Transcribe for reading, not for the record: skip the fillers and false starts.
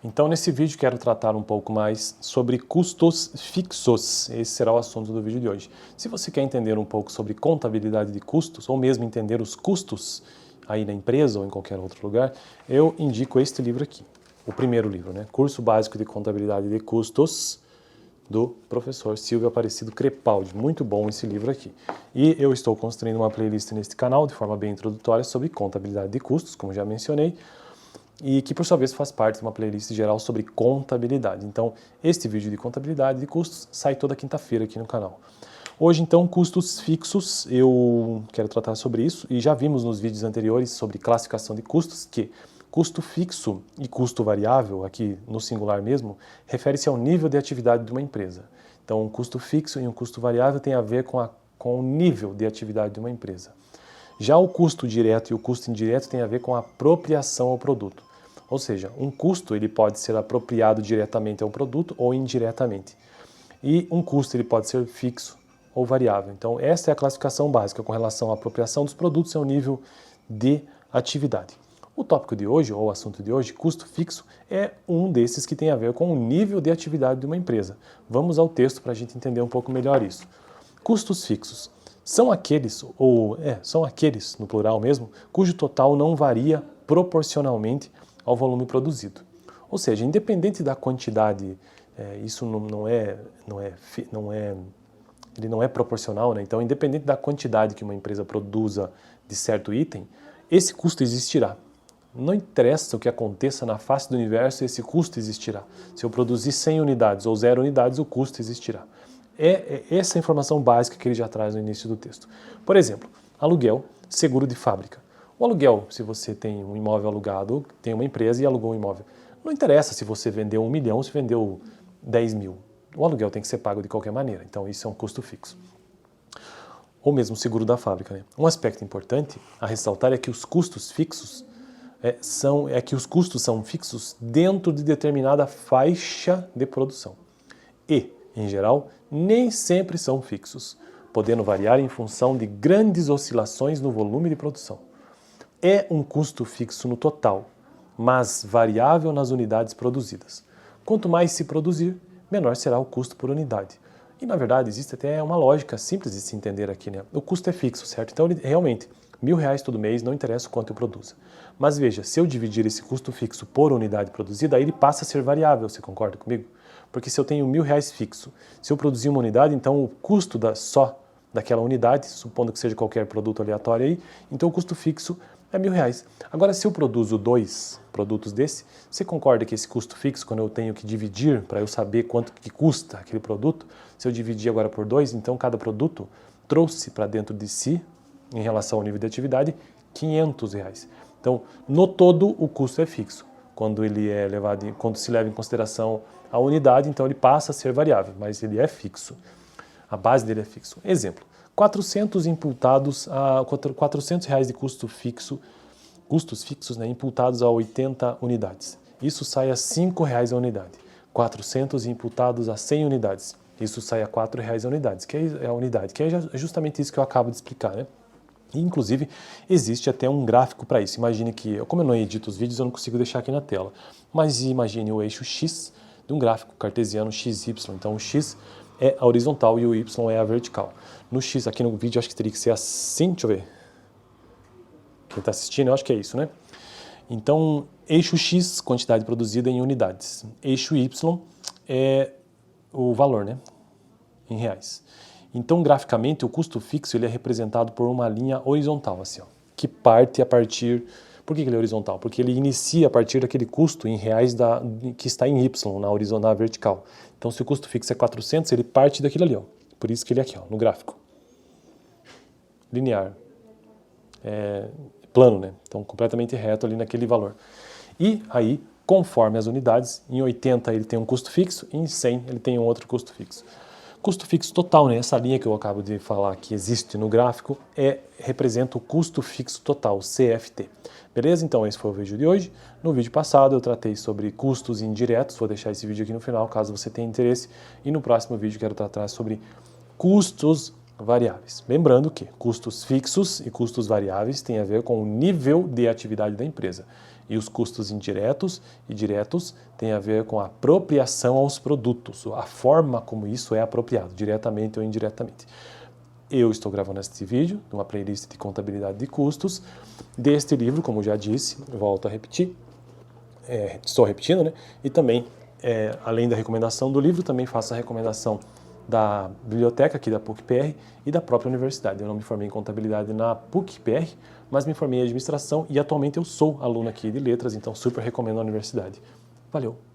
Então, nesse vídeo, quero tratar um pouco mais sobre custos fixos. Esse será o assunto do vídeo de hoje. Se você quer entender um pouco sobre contabilidade de custos, ou mesmo entender os custos aí na empresa ou em qualquer outro lugar, eu indico este livro aqui. O primeiro livro, né? Curso Básico de Contabilidade de Custos, do professor Silvio Aparecido Crepaldi. Muito bom esse livro aqui. E eu estou construindo uma playlist neste canal, de forma bem introdutória, sobre contabilidade de custos, como já mencionei, e que por sua vez faz parte de uma playlist geral sobre contabilidade. Então, este vídeo de contabilidade de custos sai toda quinta-feira aqui no canal. Hoje, então, custos fixos, eu quero tratar sobre isso, e já vimos nos vídeos anteriores sobre classificação de custos que custo fixo e custo variável, aqui no singular mesmo, refere-se ao nível de atividade de uma empresa. Então, um custo fixo e um custo variável tem a ver com o nível de atividade de uma empresa. Já o custo direto e o custo indireto tem a ver com a apropriação ao produto. Ou seja, um custo ele pode ser apropriado diretamente ao produto ou indiretamente. E um custo ele pode ser fixo ou variável. Então, essa é a classificação básica com relação à apropriação dos produtos ao nível de atividade. O tópico de hoje, ou o assunto de hoje, custo fixo, é um desses que tem a ver com o nível de atividade de uma empresa. Vamos ao texto para a gente entender um pouco melhor isso. Custos fixos são aqueles, são aqueles, no plural mesmo, cujo total não varia proporcionalmente ao volume produzido. Ou seja, independente da quantidade, isso ele não é proporcional, né? Então, independente da quantidade que uma empresa produza de certo item, esse custo existirá. Não interessa o que aconteça na face do universo, esse custo existirá. Se eu produzir 100 unidades ou 0 unidades, o custo existirá. É essa a informação básica que ele já traz no início do texto. Por exemplo, aluguel, seguro de fábrica. O aluguel, se você tem um imóvel alugado, tem uma empresa e alugou um imóvel. Não interessa se você vendeu 1 milhão ou se vendeu 10 mil. O aluguel tem que ser pago de qualquer maneira, então isso é um custo fixo. Ou mesmo seguro da fábrica, né? Um aspecto importante a ressaltar é que os custos fixos os custos são fixos dentro de determinada faixa de produção. E, em geral, nem sempre são fixos, podendo variar em função de grandes oscilações no volume de produção. É um custo fixo no total, mas variável nas unidades produzidas. Quanto mais se produzir, menor será o custo por unidade. E, na verdade, existe até uma lógica simples de se entender aqui, né? O custo é fixo, certo? Então, realmente, R$1.000 todo mês, não interessa o quanto eu produza. Mas veja, se eu dividir esse custo fixo por unidade produzida, aí ele passa a ser variável, você concorda comigo? Porque se eu tenho R$1.000 fixo, se eu produzir uma unidade, então o custo só daquela unidade, supondo que seja qualquer produto aleatório aí, então o custo fixo é R$1.000. Agora, se eu produzo 2 produtos desse, você concorda que esse custo fixo, quando eu tenho que dividir para eu saber quanto que custa aquele produto, se eu dividir agora por 2, então cada produto trouxe para dentro de si, em relação ao nível de atividade, R$500. Então, no todo, o custo é fixo. Quando quando se leva em consideração a unidade, então ele passa a ser variável, mas ele é fixo. A base dele é fixo. Exemplo, 400 imputados a R$400 de custo fixo, custos fixos, né, imputados a 80 unidades. Isso sai a R$5 a unidade. 400 imputados a 100 unidades. Isso sai a R$4 a unidade, que é justamente isso que eu acabo de explicar, né? E, inclusive, existe até um gráfico para isso. Imagine que, como eu não edito os vídeos, eu não consigo deixar aqui na tela. Mas imagine o eixo X de um gráfico cartesiano XY. Então, o X é a horizontal e o Y é a vertical. No X, aqui no vídeo, acho que teria que ser assim, deixa eu ver. Quem está assistindo, eu acho que é isso, né? Então, eixo X, quantidade produzida em unidades. Eixo Y é o valor, né? Em reais. Então, graficamente, o custo fixo ele é representado por uma linha horizontal, assim, ó, que parte a partir... Por que ele é horizontal? Porque ele inicia a partir daquele custo em reais que está em Y, na horizontal vertical. Então, se o custo fixo é 400, ele parte daquilo ali, ó. Por isso que ele é aqui, ó, no gráfico. Linear. Plano, né? Então, completamente reto ali naquele valor. E aí, conforme as unidades, em 80 ele tem um custo fixo, e em 100 ele tem um outro custo fixo. Custo fixo total, né? Essa linha que eu acabo de falar que existe no gráfico representa o custo fixo total, CFT. Beleza? Então esse foi o vídeo de hoje. No vídeo passado eu tratei sobre custos indiretos, vou deixar esse vídeo aqui no final caso você tenha interesse. E no próximo vídeo quero tratar sobre custos variáveis. Lembrando que custos fixos e custos variáveis têm a ver com o nível de atividade da empresa. E os custos indiretos e diretos têm a ver com a apropriação aos produtos, a forma como isso é apropriado, diretamente ou indiretamente. Eu estou gravando este vídeo, numa playlist de contabilidade de custos, deste livro, como já disse, volto a repetir, estou repetindo, né? E também, além da recomendação do livro, também faço a recomendação da biblioteca aqui da PUC-PR e da própria universidade. Eu não me formei em contabilidade na PUC-PR, mas me formei em administração e atualmente eu sou aluno aqui de letras, então super recomendo a universidade. Valeu!